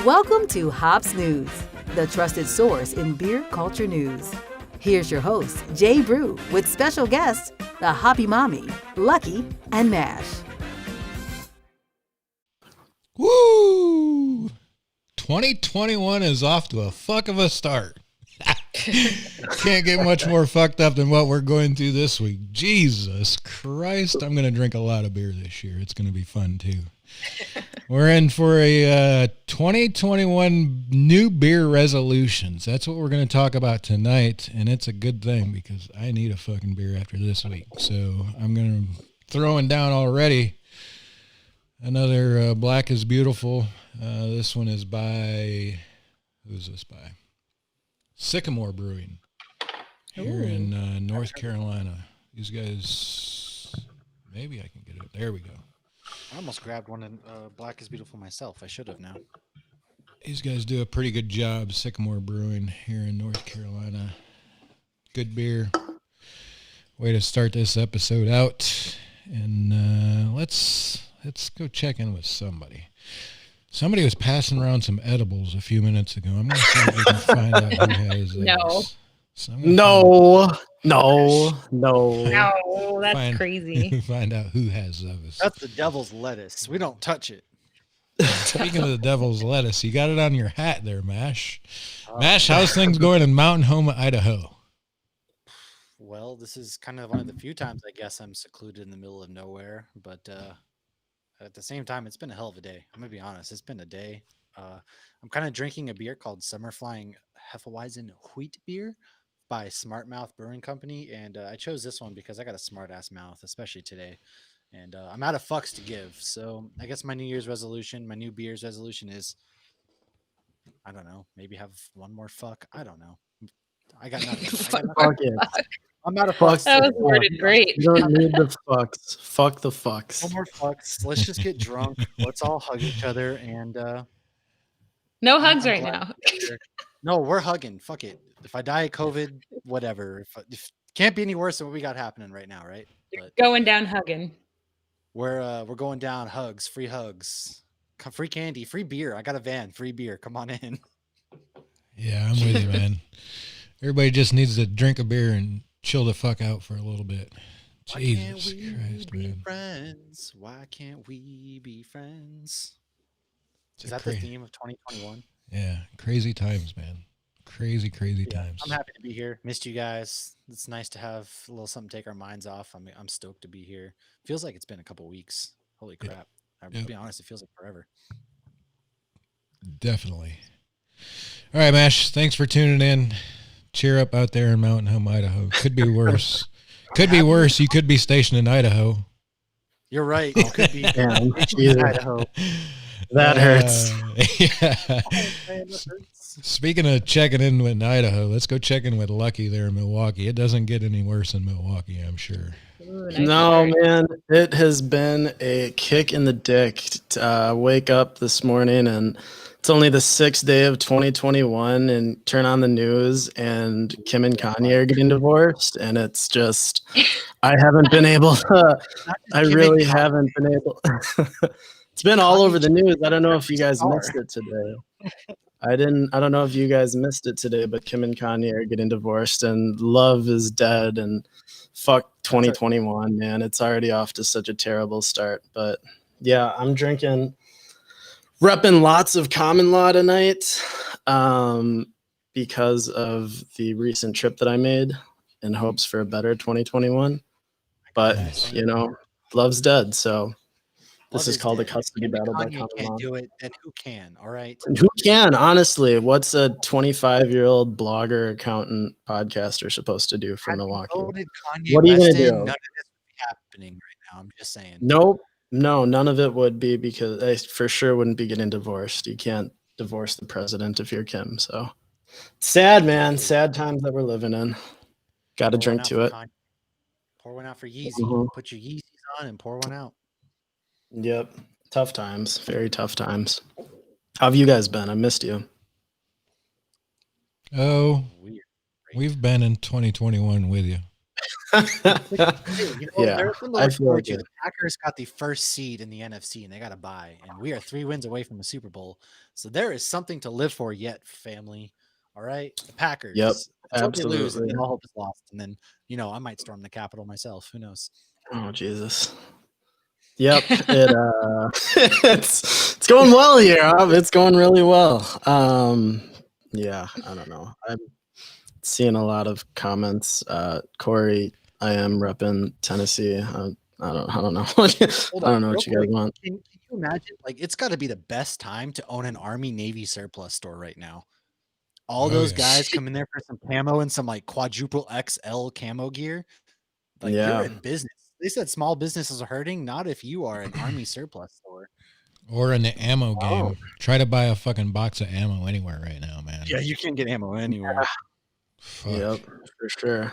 Welcome to Hops News, the trusted source in beer culture news. Here's your host, Jay Brew, with special guests, the Hoppy Mommy, Lucky, and Mash. Woo! 2021 is off to a fuck of a start. Can't get much more fucked up than what we're going through this week. Jesus Christ, I'm going to drink a lot of beer this year. It's going to be fun, too. We're in for a 2021 new beer resolutions. That's what we're going to talk about tonight, and it's a good thing because I need a fucking beer after this week. So I'm going to throwing down already another Black is Beautiful. This one is by, who's this by? Sycamore Brewing here in North Carolina. These guys, maybe I can get it. There we go. I almost grabbed one in Black is Beautiful myself. I should have now. These guys do a pretty good job. Sycamore Brewing here in North Carolina. Good beer. Way to start this episode out. And let's go check in with somebody. Somebody was passing around some edibles a few minutes ago. I'm going to see if we can find out who has those. No. So No, that's crazy. Find out who has those. That's the devil's lettuce. We don't touch it. Speaking of the devil's lettuce, you got it on your hat there, Mash. Mash, how's things going in Mountain Home, Idaho? Well, this is kind of one of the few times I guess I'm secluded in the middle of nowhere, but at the same time, it's been a hell of a day. I'm gonna be honest. It's been a day. I'm kind of drinking a beer called Summer Flying Hefeweizen Wheat Beer by Smart Mouth Brewing Company, and I chose this one because I got a smart ass mouth, especially today, and I'm out of fucks to give. So I guess my New Year's resolution, my new beer's resolution is, I don't know, maybe have one more fuck. I don't know. I got nothing. Fuck it. I'm out of fucks. That was worded great. You don't need the fucks. Fuck the fucks. No more fucks. Let's just get drunk. Let's all hug each other and No hugs I'm right glad now. to be here. No, we're hugging. Fuck it. If I die of COVID, whatever. If can't be any worse than what we got happening right now, right? But Going down hugging. we're going down. Hugs, free hugs, free candy, free beer. I got a van, free beer. Come on in. Yeah, I'm with you, man. Everybody just needs to drink a beer and chill the fuck out for a little bit. Why Jesus can't we Christ, be man. friends? Why can't we be friends? It's Is a that the theme of 2021? Yeah, crazy times, man. Crazy times. I'm happy to be here. Missed you guys. It's nice to have a little something to take our minds off. I'm stoked to be here. Feels like it's been a couple weeks. Holy crap. I'll Yep. be honest, it feels like forever. Definitely. All right, Mash. Thanks for tuning in. Cheer up out there in Mountain Home, Idaho. Could be worse. Could be worse. You could be stationed in Idaho. You're right. It could be Damn, in Idaho. that hurts. Yeah. Oh, man, that hurts. Speaking of checking in with Idaho, let's go check in with Lucky there in Milwaukee. It doesn't get any worse in Milwaukee, I'm sure. Ooh, nice No, start. man, it has been a kick in the dick to wake up this morning and it's only the 6th day of 2021 and turn on the news and Kim and Kanye are getting divorced. And it's just, I haven't been able to, I Kim really and Kanye. haven't been able. It's been all over the news. I don't know if you guys Star. missed it today. I don't know if you guys missed it today, but Kim and Kanye are getting divorced and love is dead and fuck 2021, man. It's already off to such a terrible start. But yeah, I'm repping lots of common law tonight because of the recent trip that I made in hopes for a better 2021. But, Nice. you know, love's dead. So this Love is called a dead. custody Kim and battle by Kanye common can't law. do it, then who can? All right. And who can, honestly? What's a 25-year-old blogger, accountant, podcaster supposed to do for Had you Milwaukee? voted Kanye What are you West gonna in, do? none of this would be happening right now. I'm just saying. Nope. No, none of it would be because I for sure wouldn't be getting divorced. You can't divorce the president if you're Kim. So sad, man. Sad times that we're living in. Got to Pour one drink out to for it. Kanye. Pour one out for Yeezy. Mhm. Put your Yeezys on and pour one out. Yep. Tough times. Very tough times. How have you guys been? I missed you. Oh, Weird. we've been in 2021 with you. You know, Yeah, there's something to I look feel forward to. good. The Packers got the first seed in the NFC, and they got to bye. And we are 3 wins away from the Super Bowl. So there is something to live for yet, family. All right, the Packers. Yep, Let's hope they lose, and absolutely. then all hope is lost. And then I might storm the Capitol myself. Who knows? Oh Jesus. Yep. It's going well here. It's going really well. Yeah, I don't know. I'm seeing a lot of comments. Corey, I am repping Tennessee. I don't know. I don't know what you guys want. Can you imagine? Like, it's got to be the best time to own an Army Navy surplus store right now. All Oh, those yeah. guys come in there for some camo and some like quadruple XL camo gear. Like, Yeah. you're in business. They said small businesses are hurting. Not if you are an Army surplus store. Or in the ammo game. Oh. Try to buy a fucking box of ammo anywhere right now, man. Yeah, you can get ammo anywhere. Fuck. Yep, for sure.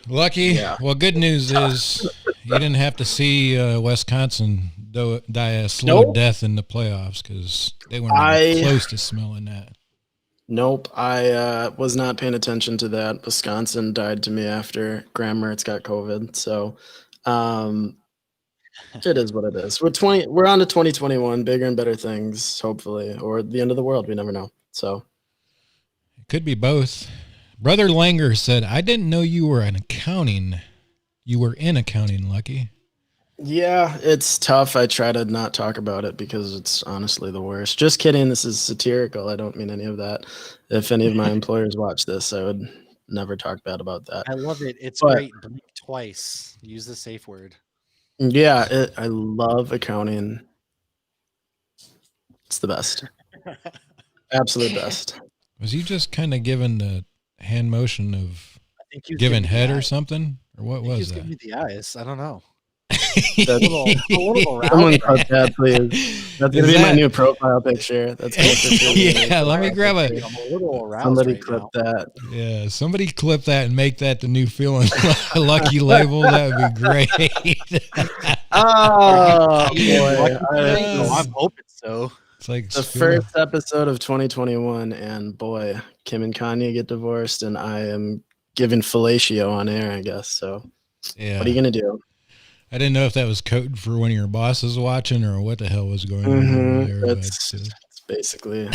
Lucky. Yeah. Well, good news is you didn't have to see Wisconsin die a slow Nope. death in the playoffs because they weren't even close to smelling that. Nope, I was not paying attention to that. Wisconsin died to me after Graham Mertz got COVID. So it is what it is. We're on to 2021, bigger and better things, hopefully, or the end of the world. We never know. So It could be both. Brother Langer said, I didn't know you were in accounting, Lucky. yeah, it's tough. I try to not talk about it because it's honestly the worst. Just kidding. This is satirical. I don't mean any of that. If any of my employers watch this, I would never talk bad about that. I love it. It's But- great. Blink twice. Use the safe word. Yeah, I love accounting. It's the best. Absolute best. Was he just kind of giving the hand motion of I think he was giving me head the or eyes. something? Or what I think he was was that? giving me the eyes. I don't know. That's A little Someone rowdy. clip that, please. That's gonna Is be my that- new profile picture. That's gonna for sure be my Yeah, new let me profile grab picture. it. I'm a little aroused Somebody right clip now. that. Yeah, somebody clip that and make that the new feeling Lucky label. That would be great. Oh Yeah, boy. lucky Yes. thing. No, I'm hoping so. It's like The feeling- first episode of 2021, and boy, Kim and Kanye get divorced, and I am giving fellatio on air, I guess. So Yeah. what are you gonna do? I didn't know if that was code for one of your bosses watching or what the hell was going on over there. That's But, it's basically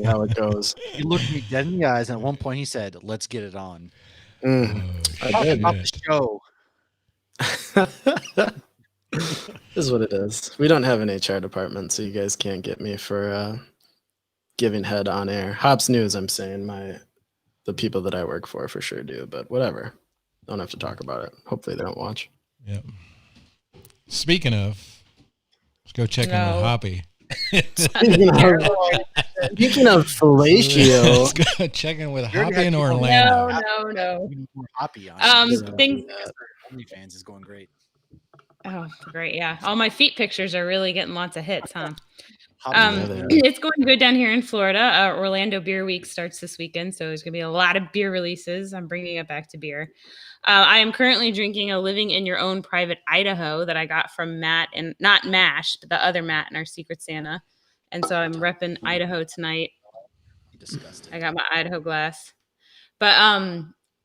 how it goes. He looked me dead in the eyes, and at one point he said, "Let's get it on." I Talk did. about the show. This is what it is. We don't have an HR department, so you guys can't get me for giving head on air. Hops News, I'm saying the people that I work for sure do, but whatever. Don't have to talk about it. Hopefully they don't watch. Yep. Speaking of, let's go check in No. with Hoppy. Speaking of fellatio, Let's go check in with You already Hoppy had in people- Orlando. No. We need more Hoppy on. Things- OnlyFans is going great. Oh, great. Yeah. All my feet pictures are really getting lots of hits, huh? Hoppy, Yeah, they are. It's going good down here in Florida. Orlando Beer Week starts this weekend, so there's going to be a lot of beer releases. I'm bringing it back to beer. I am currently drinking a Living in Your Own Private Idaho that I got from Matt, and not Mash, but the other Matt in our Secret Santa. And so I'm repping Idaho tonight. disgusting. I got my Idaho glass. But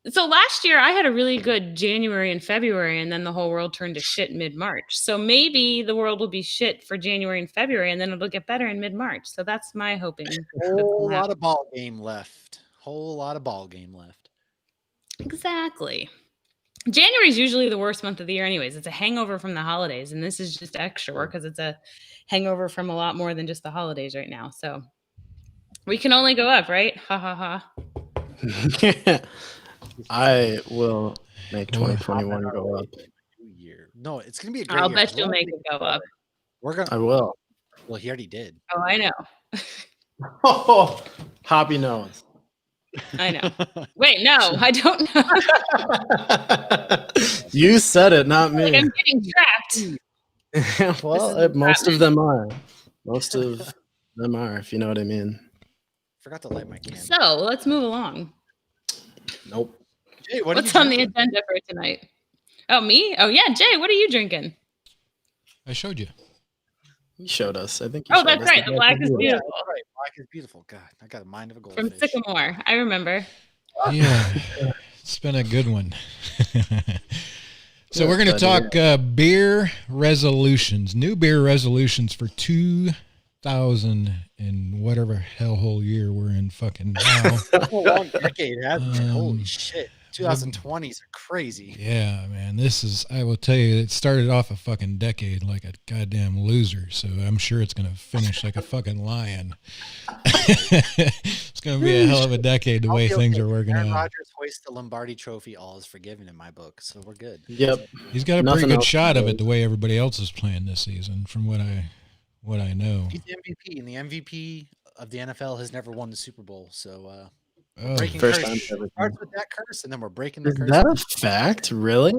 so last year I had a really good January and February, and then the whole world turned to shit mid-March. So maybe the world will be shit for January and February, and then it'll get better in mid-March. So that's my hoping. Whole lot of ball game left. Whole lot of ball game left. Exactly. January is usually the worst month of the year anyways. It's a hangover from the holidays, and this is just extra work because it's a hangover from a lot more than just the holidays right now. So we can only go up, right? Ha ha ha. I will make 2021 go up. New year. No, it's gonna be a great I'll year. bet you'll make it go up. We're gonna. I will. Well, he already did. Oh, I know. Oh, Hoppy knows. I know. Wait, no, I don't know. You said it, not Like me. I'm getting trapped. Well, most of them are. Most of them are, if you know what I mean. Forgot to light my candle. So let's move along. Nope. Jay, what are What's you on the drinking? agenda for tonight? Oh, me? Oh, yeah, Jay, what are you drinking? I showed you. You showed us. I think. You Oh, showed that's us right. The Black is Yeah, Beautiful that's right. Black is beautiful. God, I got a mind of a from goldfish. Sycamore. I remember. Yeah, it's been a good one. So Yeah, we're going to glad to talk beer resolutions, new beer resolutions for 2000 and whatever hellhole year we're in fucking now. A long decade, hasn't it? Holy Um, shit. 2020s are crazy. Yeah, man, this is, I will tell you, it started off a fucking decade like a goddamn loser, so I'm sure it's going to finish like a fucking lion. It's going to be a hell of a decade the I'll way be things okay. are working Aaron out. Rodgers hoists the Lombardi Trophy. All is forgiven in my book, so we're good. Yep. He's got a Nothing pretty good else shot to of do. it the way everybody else is playing this season, from what I know. He's the MVP, and the MVP of the NFL has never won the Super Bowl. So Oh, breaking First curse time ever. starts with that curse, and then we're breaking the Is curse. that a fact? Really?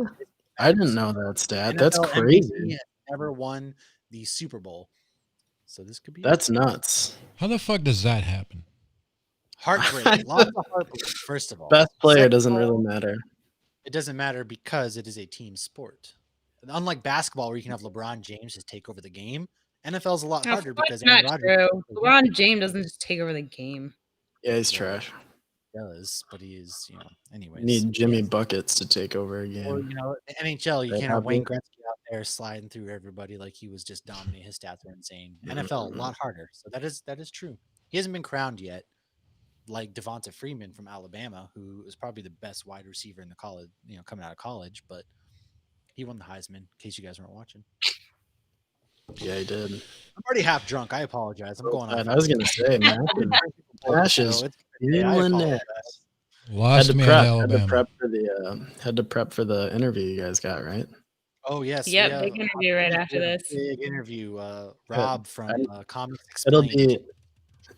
I didn't know that stat. That's NFL crazy. MVP has never won the Super Bowl. So this could be That's nuts. how the fuck does that happen? heartbreak. Lots of heartbreak. First of all, Best player Second doesn't of all, really matter. It doesn't matter because it is a team sport. And unlike basketball, where you can have LeBron James just take over the game, NFL's a lot No, harder that's because not Aaron Rodgers true. LeBron James doesn't just take over the game. Yeah, he's trash. does, but he is, anyways. You need Jimmy Buckets to take over a Or, game. the NHL, you Right, can't have Wayne Bobby? Gretzky out there sliding through everybody like he was just dominating. His stats are insane. NFL, a lot harder. So that is true. He hasn't been crowned yet, like Devonta Freeman from Alabama, who is probably the best wide receiver in the college, coming out of college, but he won the Heisman, in case you guys weren't watching. Yeah, he did. I'm already half drunk. I apologize. I'm going And off. I was gonna say, man, Nash is feeling it. Had Lost to me prep. at Had Alabama. to prep for the interview you guys got, right? Oh yes. Yep, yeah, big interview right after this. Big interview. Rob from Comics It'll Explained.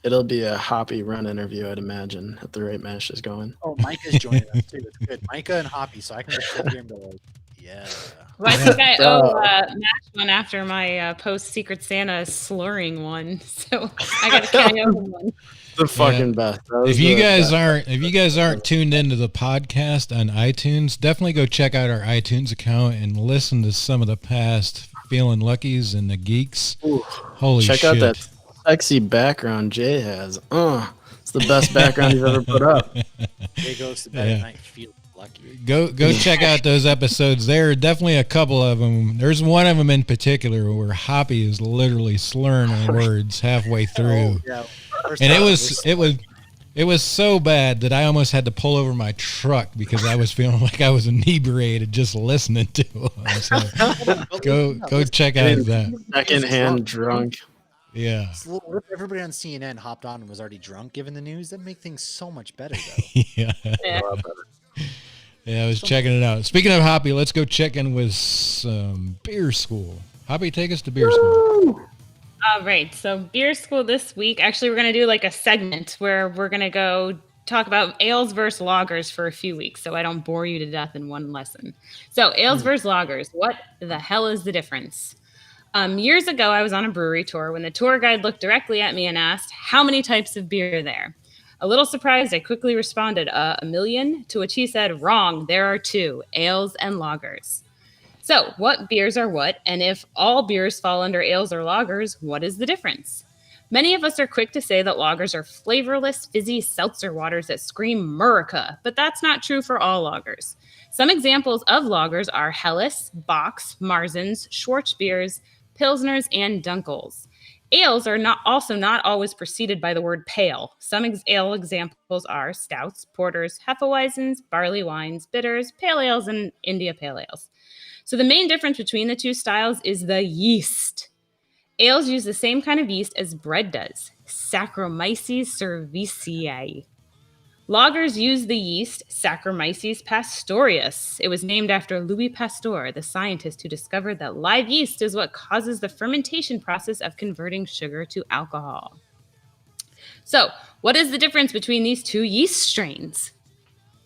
It'll be a Hoppy run interview, I'd imagine, at the rate Mash is going. Oh, Micah's joining us too. It's good. Micah and Hoppy, so I can just sit here and be like, yeah. Well, I think I So- owe Mash one after my post Secret Santa slurring one, so I got to carry over one. The fucking best. That was If you the guys best. aren't tuned into the podcast on iTunes, definitely go check out our iTunes account and listen to some of the past Feeling Luckies and the Geeks. Ooh, Holy check shit. out that sexy background Jay has. It's the best background you've ever put up. Jay goes to bed Yeah. at night, feel lucky. Go check out those episodes. There are definitely a couple of them. There's one of them in particular where Hoppy is literally slurring on words halfway through. Oh, yeah. First And off, it was so bad that I almost had to pull over my truck because I was feeling like I was inebriated just listening to them. So go check out that. Secondhand drunk. Yeah. What if everybody on CNN hopped on and was already drunk given the news? That'd make things so much better, though. Yeah. Yeah. Yeah, I was checking it out. Speaking of Hoppy, let's go check in with some beer school. Hoppy, take us to beer school. All right. So beer school this week. Actually, we're going to do like a segment where we're going to go talk about ales versus lagers for a few weeks so I don't bore you to death in one lesson. So ales versus lagers. What the hell is the difference? Years ago, I was on a brewery tour when the tour guide looked directly at me and asked, how many types of beer are there? A little surprised, I quickly responded, 1,000,000, to which he said, wrong, there are two, ales and lagers. So, what beers are what? And if all beers fall under ales or lagers, what is the difference? Many of us are quick to say that lagers are flavorless, fizzy seltzer waters that scream Murica, but that's not true for all lagers. Some examples of lagers are Helles, Bock's, Marzens, Schwarzbiers, Pilsners, and Dunkels. Ales are not always preceded by the word pale. Some ale examples are stouts, porters, Hefeweizens, barley wines, bitters, pale ales, and India pale ales. So the main difference between the two styles is the yeast. Ales use the same kind of yeast as bread does, Saccharomyces cerevisiae. Lagers use the yeast Saccharomyces pastorius. It was named after Louis Pasteur, the scientist who discovered that live yeast is what causes the fermentation process of converting sugar to alcohol. So, what is the difference between these two yeast strains?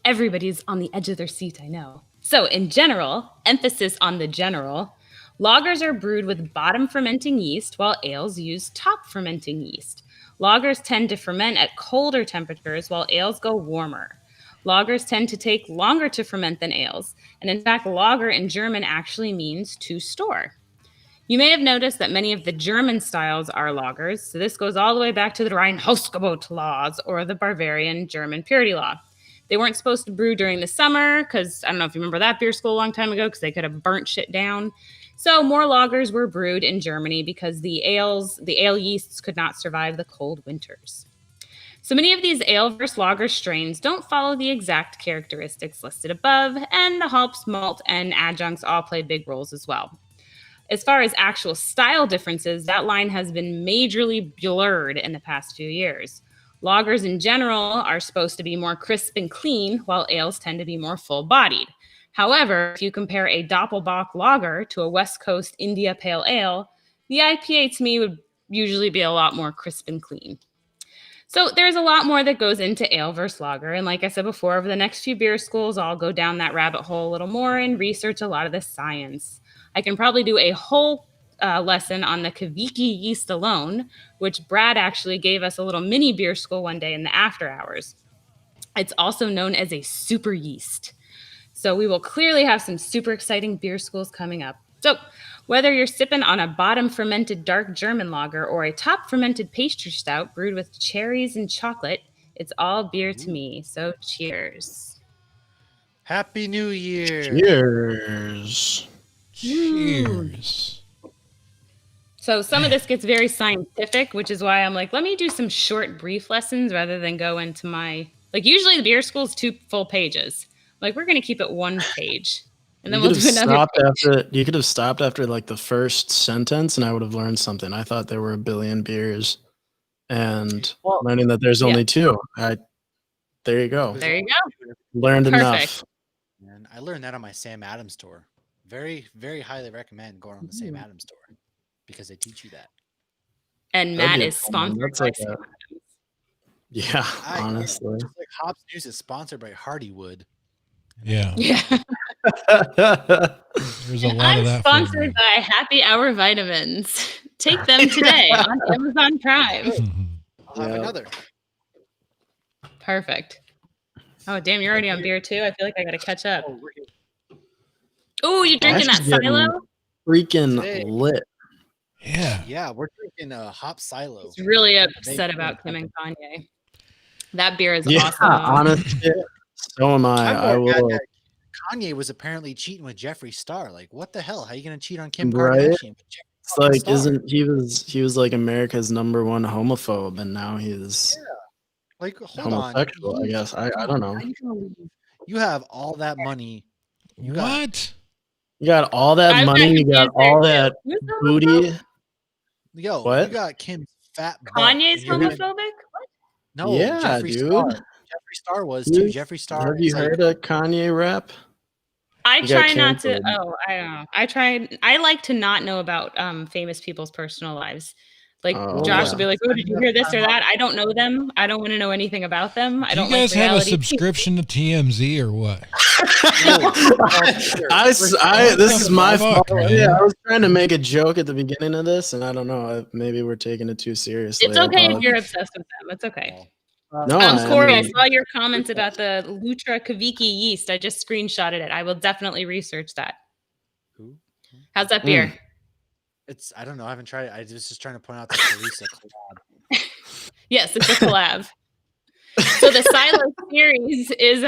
Everybody's on the edge of their seat, I know. So, in general, emphasis on the general, lagers are brewed with bottom fermenting yeast, while ales use top fermenting yeast. Lagers tend to ferment at colder temperatures, while ales go warmer. Lagers tend to take longer to ferment than ales, and in fact, lager in German actually means to store. You may have noticed that many of the German styles are lagers, so this goes all the way back to the Reinheitsgebot laws, or the Bavarian German purity law. They weren't supposed to brew during the summer because, I don't know if you remember that beer school a long time ago, because they could have burnt shit down. So more lagers were brewed in Germany because the ale yeasts could not survive the cold winters. So many of these ale versus lager strains don't follow the exact characteristics listed above, and the hops, malt, and adjuncts all play big roles as well. As far as actual style differences, that line has been majorly blurred in the past few years. Lagers in general are supposed to be more crisp and clean, while ales tend to be more full-bodied. However, if you compare a Doppelbock lager to a West Coast India Pale Ale, the IPA to me would usually be a lot more crisp and clean. So there's a lot more that goes into ale versus lager. And like I said before, over the next few beer schools, I'll go down that rabbit hole a little more and research a lot of the science. I can probably do a whole lesson on the Kaviki yeast alone, which Brad actually gave us a little mini beer school one day in the after hours. It's also known as a super yeast. So we will clearly have some super exciting beer schools coming up. So whether you're sipping on a bottom fermented dark German lager or a top fermented pastry stout brewed with cherries and chocolate, it's all beer to me. So cheers. Happy New Year. Cheers. Cheers. So some of this gets very scientific, which is why I'm like, let me do some short, brief lessons rather than go into usually the beer school is 2 full pages. Like, we're going to keep it 1 page. And then we'll do another page. You could have stopped after like the first sentence and I would have learned something. I thought there were 1 billion beers and learning that there's only 2. There you go. There you go. Learned Perfect. enough. And I learned that on my Sam Adams tour. Very, very highly recommend going on the Sam Adams tour because they teach you that. And That'd Matt be a is fun one. sponsored That's by like Sam a- Adams. Yeah, honestly. Just like Hops News is sponsored by Hardywood. Yeah. Yeah. There's a lot I'm of that. sponsored by Happy Hour Vitamins. Take them today on Amazon Prime. I'll have Yeah. another. Perfect. Oh, damn, you're already on beer too? I feel like I got to catch up. Oh, we're here. Oh, you drinking that Actually getting silo? Freaking Hey. lit. Yeah. Yeah, we're drinking a Hop Silo. He's really They- upset about Kim and Kanye. That beer is Yeah, awesome. honestly, so am I. I I'm more mad will. that Kanye was apparently cheating with Jeffree Star. Like, what the hell? How are you going to cheat on Kim Right? Kardashian? with Jeffree It's fucking like, Star? isn't he was like America's #1 homophobe, and now he's Like, hold on. homosexual. I guess I don't know. How you gonna leave? You have all that money. You got- What? You got all that I've got money. You got confused there, all too. that Who's homophobe? booty. Yo, What? you got Kim's fat butt. Kanye's and you're gonna- homophobic? What? No, Yeah, Jeffree dude. Star. Jeffree Star was too. Dude, Jeffree Star. Have you is like- heard a Kanye rap? I He got try not to. canceled. Oh, I don't know. I like to not know about famous people's personal lives. Like Oh, Josh yeah. will be like, "Oh, did you hear this or that?" I don't know them. I don't want to know anything about them. I Do you don't guys like have a reality. subscription to TMZ or what? This is my Fuck, fault. man. Yeah, I was trying to make a joke at the beginning of this, and I don't know. Maybe we're taking it too seriously. It's okay if apologize. you're obsessed with them. It's okay. No, Corey, I mean, saw your comments about the Lutra Kaviki yeast. I just screenshotted it. I will definitely research that. Who? How's that beer? It's I don't know. I haven't tried it. I was just trying to point out the Teresa collab. Yes, it's a collab. So the Silo series is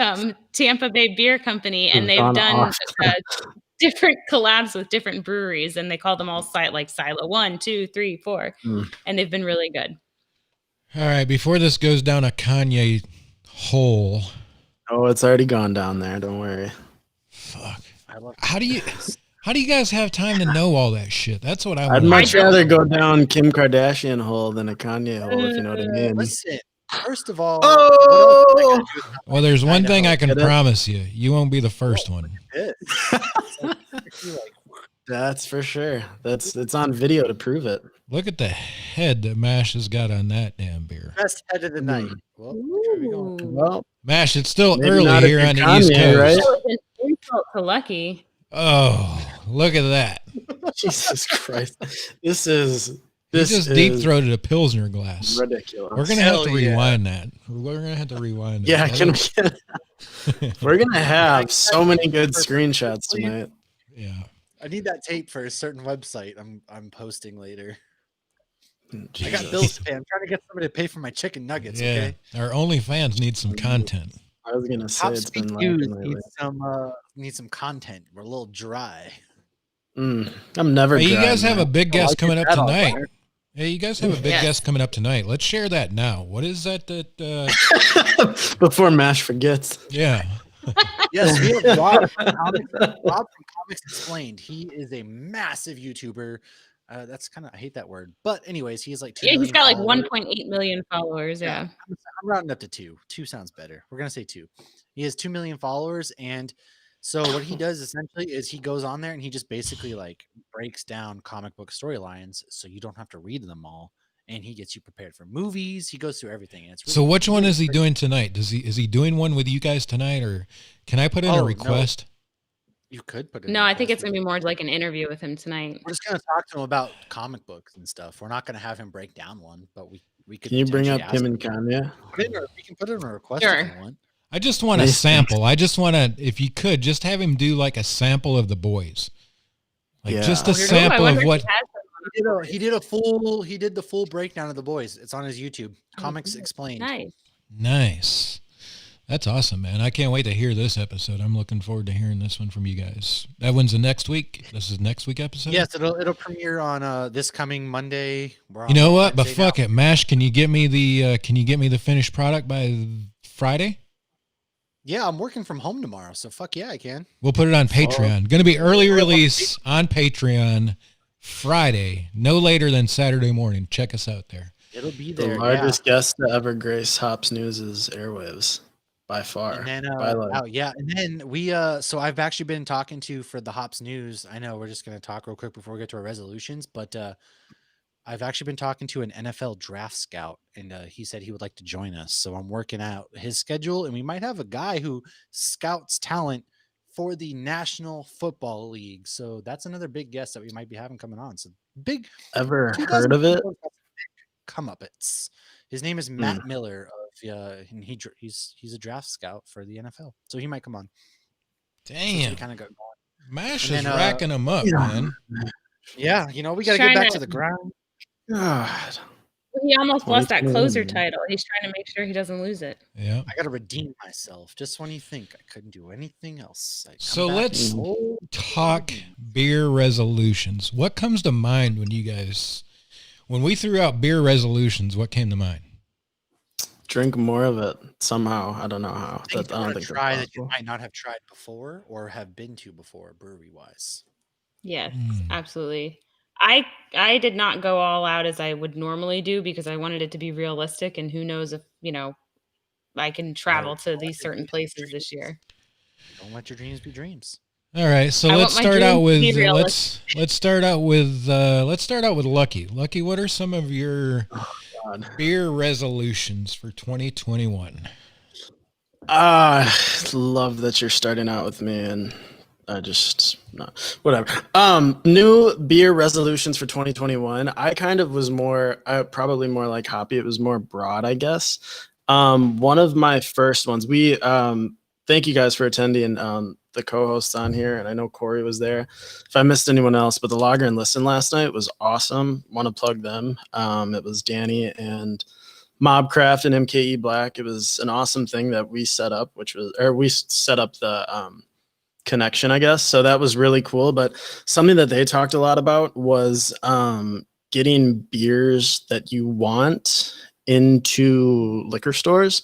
Tampa Bay Beer Company, and they've gone done off. different collabs with different breweries, and they call them all like Silo 1, 2, 3, 4, and they've been really good. All right, before this goes down a Kanye hole. Oh, it's already gone down there. Don't worry. Fuck. I love How do you guys have time to know all that shit? That's what I I'd want. much rather go down Kim Kardashian hole than a Kanye hole, if you know what I mean. Listen, first of all, Oh! Well, there's one thing I can Get it? promise you. You won't be the first one. That's for sure. It's on video to prove it. Look at the head that Mash has got on that damn beer. best head of the night. Well, here we go. Well, Mash, it's still maybe early not if here you're on the Kanye, East Coast. right? That was an insult to Lucky. Oh, look at that. Jesus Christ. This is He just deep-throated a Pilsner glass. ridiculous. We're going to have to Hell yeah. rewind that. We're going to have to rewind it. Yeah, That we're gonna have so many good screenshots tonight. yeah. I need that tape for a certain website I'm posting later. I got Jesus. bills to pay. I'm trying to get somebody to pay for my chicken nuggets. Yeah. Okay. Our OnlyFans need some content. I was gonna say Top it's Speak been News lacking lately. needs some content. We're a little dry. I'm never. Hey, you dry, guys have a man. big guest coming up that off tonight. there. Hey, you guys have a big Yes. guest coming up tonight. Let's share that now. What is that? Before Mash forgets. Yeah. Yes, we have Rob from Comics Explained. He is a massive YouTuber. That's kind of I hate that word, but anyways, he has like 2 Yeah, he's million got like followers. 1.8 million followers. Yeah. I'm rounding up to 2. 2 sounds better. We're gonna say 2. He has 2 million followers, and so what he does essentially is he goes on there and he just basically like breaks down comic book storylines, so you don't have to read them all, and he gets you prepared for movies. He goes through everything. And it's really, So which one really is he great. doing tonight? Is he doing one with you guys tonight, or can I put in Oh, a no. request? You could put it. No, I think it's gonna be more like an interview with him tonight. We're just gonna talk to him about comic books and stuff. We're not gonna have him break down one, but we could. Can you bring up potentially Kim ask and Kanye? We can put it in a request Sure. if you want. I just want a Nice. sample. I just want to, if you could, just have him do like a sample of the boys. Like Yeah. just a Oh, Ooh, I sample wonder of if what. he has He did the full breakdown of the boys. It's on his YouTube. Comics Explained. some. Nice. Nice. That's awesome, man. I can't wait to hear this episode. I'm looking forward to hearing this one from you guys. That one's the next week. This is next week episode. Yes, it'll premiere on this coming Monday. We're You on know what? But Wednesday fuck now. it, Mash. Can you get me the finished product by Friday? Yeah, I'm working from home tomorrow, so fuck yeah, I can. We'll put it on Patreon. Going to be early release on Patreon Friday, no later than Saturday morning. Check us out there. It'll be The there. largest guest to ever grace Hops News' airwaves, by far. And then, by like, and then we, so I've actually been talking to for the Hops News. I know we're just going to talk real quick before we get to our resolutions, but I've actually been talking to an NFL draft scout, and he said he would like to join us. So I'm working out his schedule, and we might have a guy who scouts talent for the National Football League. So that's another big guest that we might be having coming on. So big. ever heard of it? Comeuppets. His name is Matt Miller and he's a draft scout for the NFL, so he might come on. Damn. Kind of got going. Mash And is then, racking them up, yeah. man. Yeah, we got to get Trying back to- to the ground. God. He almost lost that 2021. closer title. He's trying to make sure he doesn't lose it. Yeah. I got to redeem myself. Just when you think I couldn't do anything else, I come So back let's and roll. talk beer resolutions. What comes to mind when we threw out beer resolutions, what came to mind? Drink more of it somehow. I don't know how. Things I you don't wanna think try that's that you possible. might not have tried before or have been to before, brewery wise. Yes, Mm. absolutely. I did not go all out as I would normally do because I wanted it to be realistic, and who knows if I can travel to these certain places this year. Don't let your dreams be dreams. All right, so I let's want my start out dreams to with be realistic. let's start out with Lucky. Lucky, what are some of your God. beer resolutions for 2021? Love that you're starting out with me, and I just whatever. New beer resolutions for 2021. I kind of was probably more like Hoppy. It was more broad, I guess. One of my first ones. We thank you guys for attending. The co-hosts on here, and I know Corey was there. If I missed anyone else, but the Lager and Listen last night was awesome. Want to plug them. It was Danny and Mobcraft and MKE Black. It was an awesome thing that we set up, we set up the connection, I guess. So that was really cool. But something that they talked a lot about was getting beers that you want into liquor stores,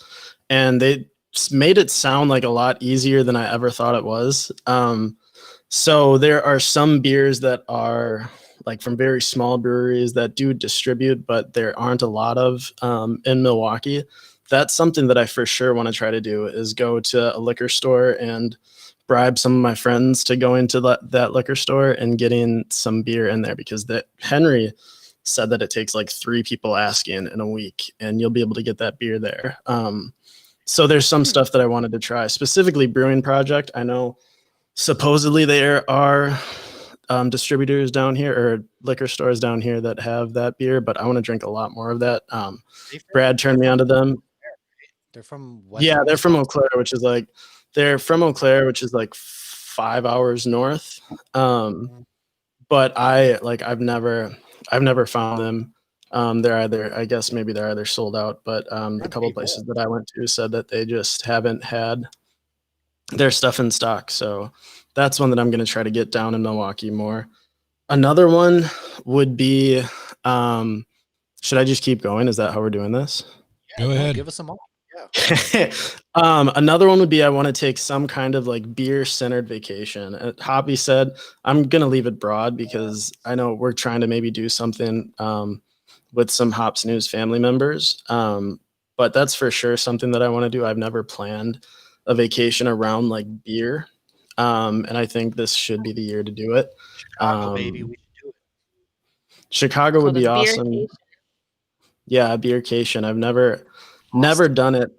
and they made it sound like a lot easier than I ever thought it was. So there are some beers that are like from very small breweries that do distribute, but there aren't a lot of in Milwaukee. That's something that I for sure want to try to do, is go to a liquor store and bribe some of my friends to go into that liquor store and getting some beer in there, because Henry said that it takes like 3 people asking in a week and you'll be able to get that beer there. So there's some stuff that I wanted to try, specifically Brewing Project. I know supposedly there are distributors down here or liquor stores down here that have that beer, but I want to drink a lot more of that. Brad turned me onto them. They're from they're from Eau Claire, which is like 5 hours north. But I've never found them. I guess maybe they're either sold out, but the couple places that I went to said that they just haven't had their stuff in stock. So that's one that I'm going to try to get down in Milwaukee more. Another one would be, should I just keep going? Is that how we're doing this? Go ahead. Give us some more. Yeah. Another one would be, I want to take some kind of like beer centered vacation. Hoppy said, I'm going to leave it broad because I know we're trying to maybe do something with some Hops News family members. But that's for sure something that I want to do. I've never planned a vacation around like beer. And I think this should be the year to do it. Chicago, baby, we should do it. Chicago would be awesome. Yeah, a beercation. I've never done it.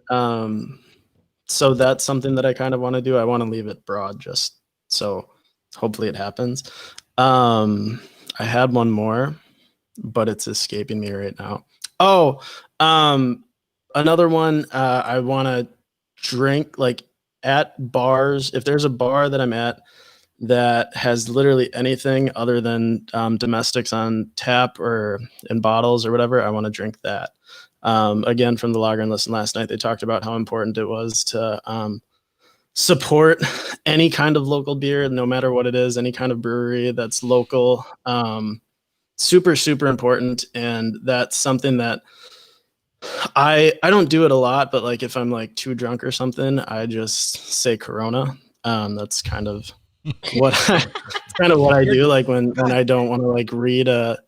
So that's something that I kind of want to do. I want to leave it broad, just so hopefully it happens. I had one more, but it's escaping me right now. Another one. I want to drink like at bars. If there's a bar that I'm at that has literally anything other than domestics on tap or in bottles or whatever, I want to drink that. Again, from the Lager and Listen last night, they talked about how important it was to support any kind of local beer, no matter what it is, any kind of brewery that's local. Super, super important. And that's something that I don't do it a lot, but like if I'm like too drunk or something, I just say Corona. That's kind of what I do. Like when I don't want to like read a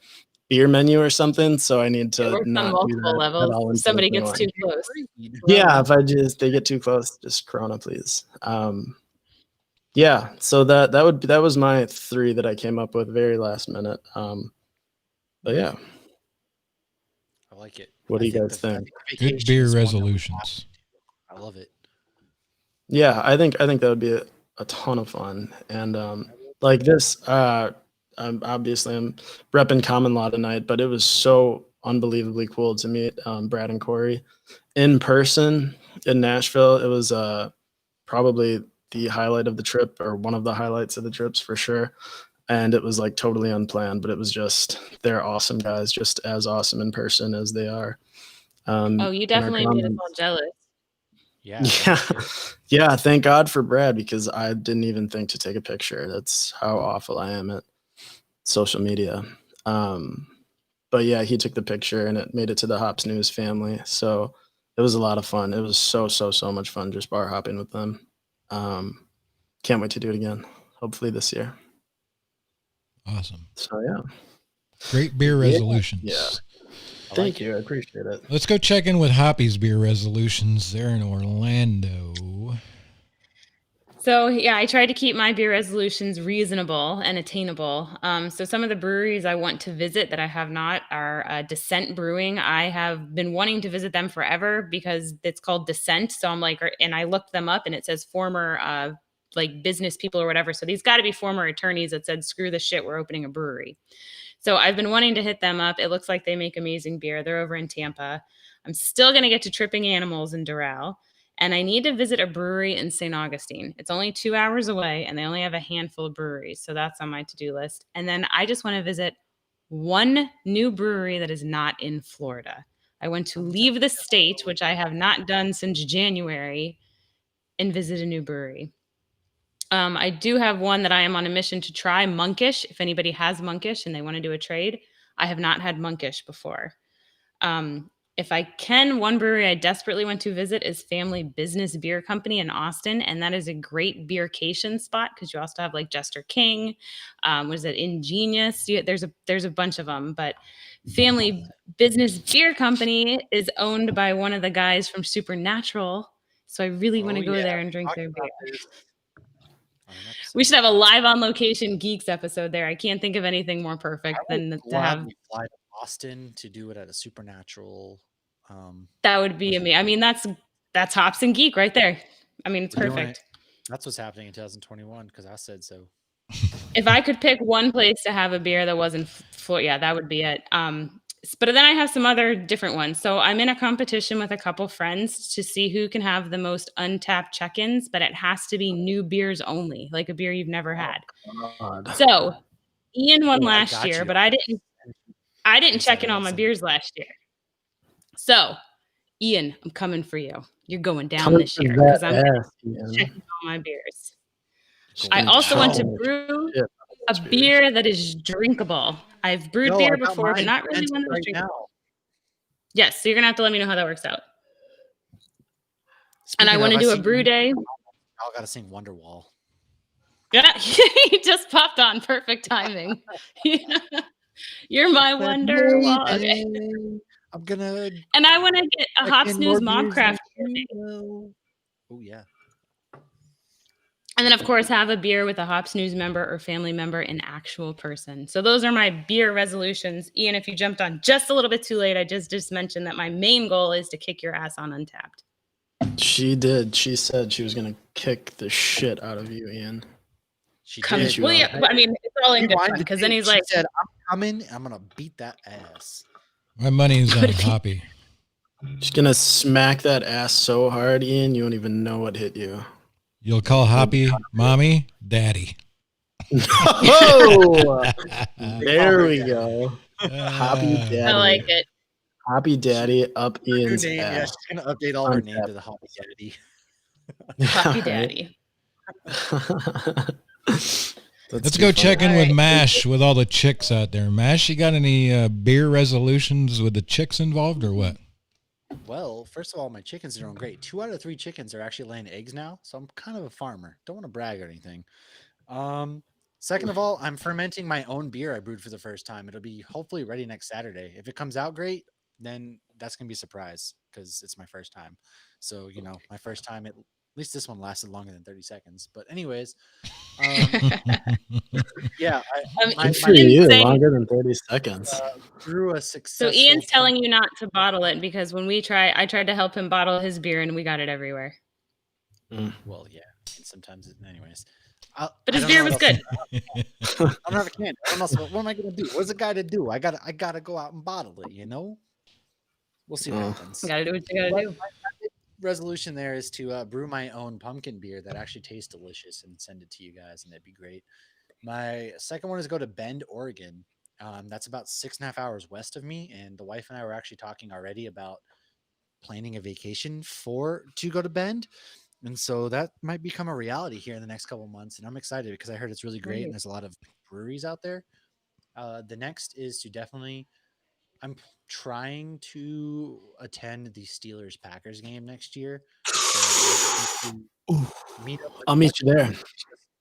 beer menu or something, so I need to not on do that multiple levels. If somebody gets too close. Yeah, if they get too close, just Corona, please. Yeah, so that was my 3 that I came up with very last minute. But yeah, I like it. What do you guys think? Good beer resolutions. I love it. Yeah, I think that would be a ton of fun. And like this, I'm repping Common Law tonight, but it was so unbelievably cool to meet Brad and Corey in person in Nashville. It was probably the highlight of the trip, or one of the highlights of the trips for sure. And it was like totally unplanned, but it was just, they're awesome guys, just as awesome in person as they are. You definitely made us all jealous. Yeah. Yeah. Thank God for Brad, because I didn't even think to take a picture. That's how awful I am at social media. But yeah, he took the picture and it made it to the Hops News family. So it was a lot of fun. It was so much fun just bar hopping with them. Can't wait to do it again. Hopefully this year. Awesome. So yeah. Great beer resolutions. Yeah. Thank you. I appreciate it. Let's go check in with Hoppy's beer resolutions there in Orlando. So yeah, I try to keep my beer resolutions reasonable and attainable. So some of the breweries I want to visit that I have not are Descent Brewing. I have been wanting to visit them forever because it's called Descent. So I'm like, and I looked them up, and it says former like business people or whatever. So these got to be former attorneys that said, "Screw this shit, we're opening a brewery." So I've been wanting to hit them up. It looks like they make amazing beer. They're over in Tampa. I'm still going to get to Tripping Animals in Doral. And I need to visit a brewery in St. Augustine. It's only 2 hours away, and they only have a handful of breweries. So that's on my to-do list. And then I just want to visit one new brewery that is not in Florida. I want to leave the state, which I have not done since January, and visit a new brewery. I do have one that I am on a mission to try, Monkish. If anybody has Monkish and they want to do a trade, I have not had Monkish before. If I can, one brewery I desperately want to visit is Family Business Beer Company in Austin, and that is a great beercation spot because you also have like Jester King. What is it? Ingenious. There's a bunch of them, but Family Business Beer Company is owned by one of the guys from Supernatural, so I really want to go there and drink their beer. We should have a live on location Geeks episode there. I can't think of anything more perfect than to have. Fly to Boston to do it at a Supernatural. That would be amazing. I mean, that's Hops and Geek right there. I mean, it's perfect. That's what's happening in 2021 because I said so. If I could pick one place to have a beer that wasn't yeah, that would be it. But then I have some other different ones. So I'm in a competition with a couple friends to see who can have the most untapped check-ins, but it has to be new beers only, like a beer you've never had. God. So Ian won last year, but I didn't check in on my beers last year. So Ian, I'm coming for you. You're going down this year because I'm checking on my beers. I also want to brew a beer that is drinkable. I've brewed beer before, but not really one that's drinkable. Yes, so you're gonna have to let me know how that works out. And I want to do a brew day. Y'all gotta sing Wonderwall. Yeah, he just popped on. Perfect timing. You're my Wonderwall. Okay. I'm gonna. And I want to get a Hops News Mobcraft. Oh yeah. And then, of course, have a beer with a Hops News member or family member in actual person. So those are my beer resolutions. Ian, if you jumped on just a little bit too late, I just mentioned that my main goal is to kick your ass on Untapped. She did. She said she was going to kick the shit out of you, Ian. She did. Well, yeah, I mean, it's all in good fun because then he's like, said, I'm coming. I'm going to beat that ass. My money's on Hoppy. She's going to smack that ass so hard, Ian, you won't even know what hit you. You'll call Hoppy mommy, daddy. Oh, there we go. Hoppy daddy. I like it. Hoppy daddy up Ian's ass. Yeah, she's going to update all her name to the Hoppy daddy. Hoppy daddy. Let's go check in with Mash with all the chicks out there. Mash, you got any beer resolutions with the chicks involved or what? Well, first of all, my chickens are doing great. 2 out of 3 chickens are actually laying eggs now, so I'm kind of a farmer. Don't want to brag or anything. Second of all, I'm fermenting my own beer I brewed for the first time. It'll be hopefully ready next Saturday. If it comes out great, then that's going to be a surprise because it's my first time. So, you know, my first time, at least this one lasted longer than 30 seconds. But anyways, yeah. Longer than 30 seconds. Brew a successful. So Ian's telling you not to bottle it because when I tried to help him bottle his beer and we got it everywhere. Well, yeah. Sometimes, anyways. But his beer was good. I don't have a can. What am I gonna do? What's a guy to do? I gotta go out and bottle it. You know. We'll see what happens. You gotta do what you gotta do. My resolution there is to brew my own pumpkin beer that actually tastes delicious and send it to you guys, and that'd be great. My second one is go to Bend, Oregon. That's about 6.5 hours west of me, and the wife and I were actually talking already about planning a vacation to go to Bend. And so that might become a reality here in the next couple of months. And I'm excited because I heard it's really great and there's a lot of breweries out there. The next is to I'm trying to attend the Steelers-Packers game next year. So I'll meet you there.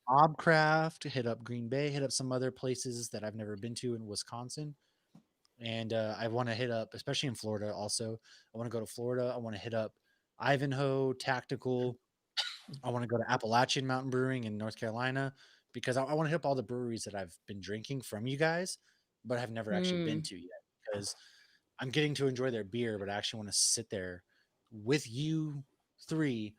Mobcraft, hit up Green Bay, hit up some other places that I've never been to in Wisconsin. And I want to hit up, especially in Florida also. I want to go to Florida. I want to hit up Ivanhoe, Tactical, I want to go to Appalachian Mountain Brewing in North Carolina because I want to hit up all the breweries that I've been drinking from you guys, but have never actually been to yet because I'm getting to enjoy their beer, but I actually want to sit there with you three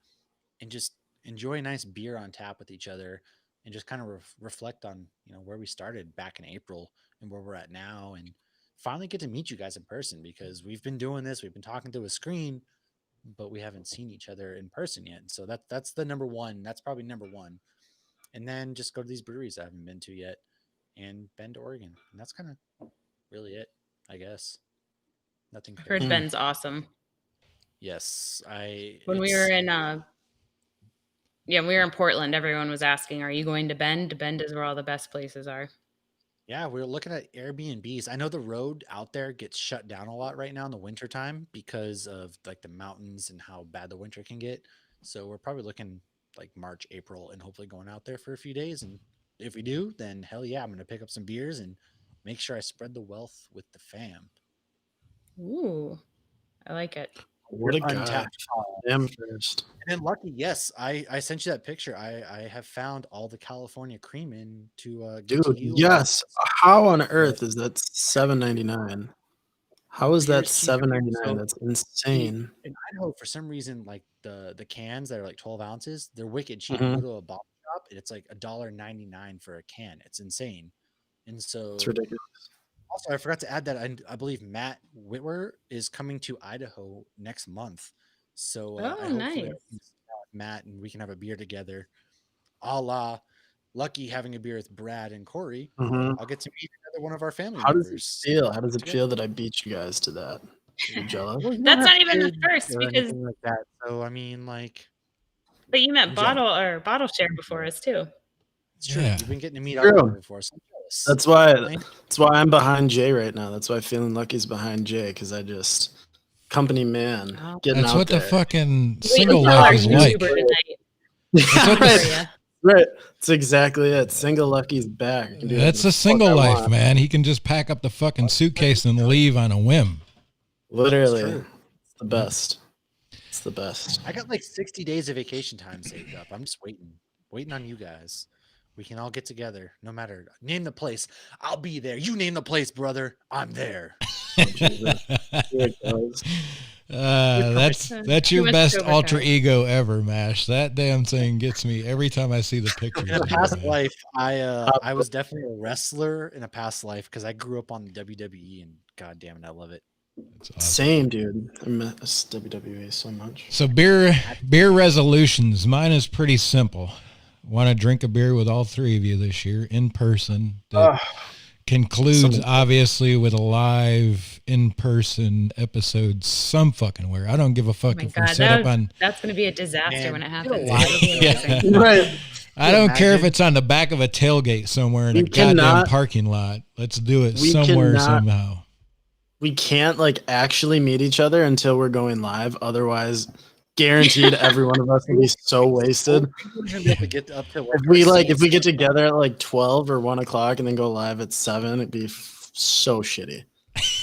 and just enjoy a nice beer on tap with each other and just kind of reflect on, where we started back in April and where we're at now and finally get to meet you guys in person because we've been doing this. We've been talking through a screen, but we haven't seen each other in person yet. So that's the number one. That's probably number one. And then just go to these breweries I haven't been to yet and Bend, Oregon. And that's kind of really it, I guess. Nothing I heard crazy. Ben's awesome. Yes. When we were in we were in Portland, everyone was asking, are you going to Bend? Bend is where all the best places are. Yeah, we're looking at Airbnbs. I know the road out there gets shut down a lot right now in the wintertime because of like the mountains and how bad the winter can get. So we're probably looking like March, April, and hopefully going out there for a few days. And if we do, then hell yeah, I'm going to pick up some beers and make sure I spread the wealth with the fam. Ooh, I like it. What a guy. Untapped. Damn first. And then Lucky, yes, I sent you that picture. I have found all the California cream in to get Dude, to you. yes. How on earth is that $7.99? How is that Here's cheaper. $7.99? So- That's insane. In Idaho, for some reason, like the cans that are like 12 ounces, they're wicked cheap. Mhm. You go to a bottle shop, and it's like $1.99 for a can. It's insane. And so It's ridiculous. also I forgot to add that I believe Matt Whitwer is coming to Idaho next month. So Oh, I hopefully nice. I can sit down with Matt and we can have a beer together. A la Lucky having a beer with Brad and Corey. Mhm. I'll get to meet another one of our family How does it members. feel? How does it feel that I beat you guys to that? Are you jealous? Well, you don't That's have not even the kids first or because, anything like that. So I mean, like, but you met Yeah. bottle share before us too. it's true. Yeah. You've been getting to meet True. other people before. So I'm jealous. That's why I'm behind Jay right now. That's why Feeling Lucky's behind Jay because I just company man Oh. getting That's out what there. the fucking Wait single until our life is like. YouTuber tonight That's what for the- ya. Right. That's exactly it. Single Lucky's back. I can do That's whatever a the fuck single I life, want. man. He can just pack up the fucking suitcase and leave on a whim. Literally. It's true. It's the best. It's the best. I got like 60 days of vacation time saved up. I'm just waiting on you guys. We can all get together, no matter. Name the place. I'll be there. You name the place, brother. I'm there. Jesus. Here it goes. That's Too your much best overtime. alter ego ever, Mash. That damn thing gets me every time I see the pictures. In a of you, past man. life, I was definitely a wrestler in a past life because I grew up on the WWE and god damn it, I love it. That's awesome. Same, dude. I miss WWE so much. So beer resolutions. Mine is pretty simple. Want to drink a beer with all three of you this year in person. That concludes obviously with a live in-person episode some fucking where. I don't give a fuck Oh my if we're God, set up on. that's going to be a disaster Man, when it you happens. know why? It'll be amazing. Yeah. Right. I don't care if Imagine- it's on the back of a tailgate somewhere in a We goddamn cannot- parking lot. Let's do it we somewhere cannot- somehow. We can't like actually meet each other until we're going live. Otherwise, guaranteed every one of us will be so wasted. We're gonna be able to get up to If we get together at like 12 or 1 o'clock and then go live at 7, it'd be so shitty.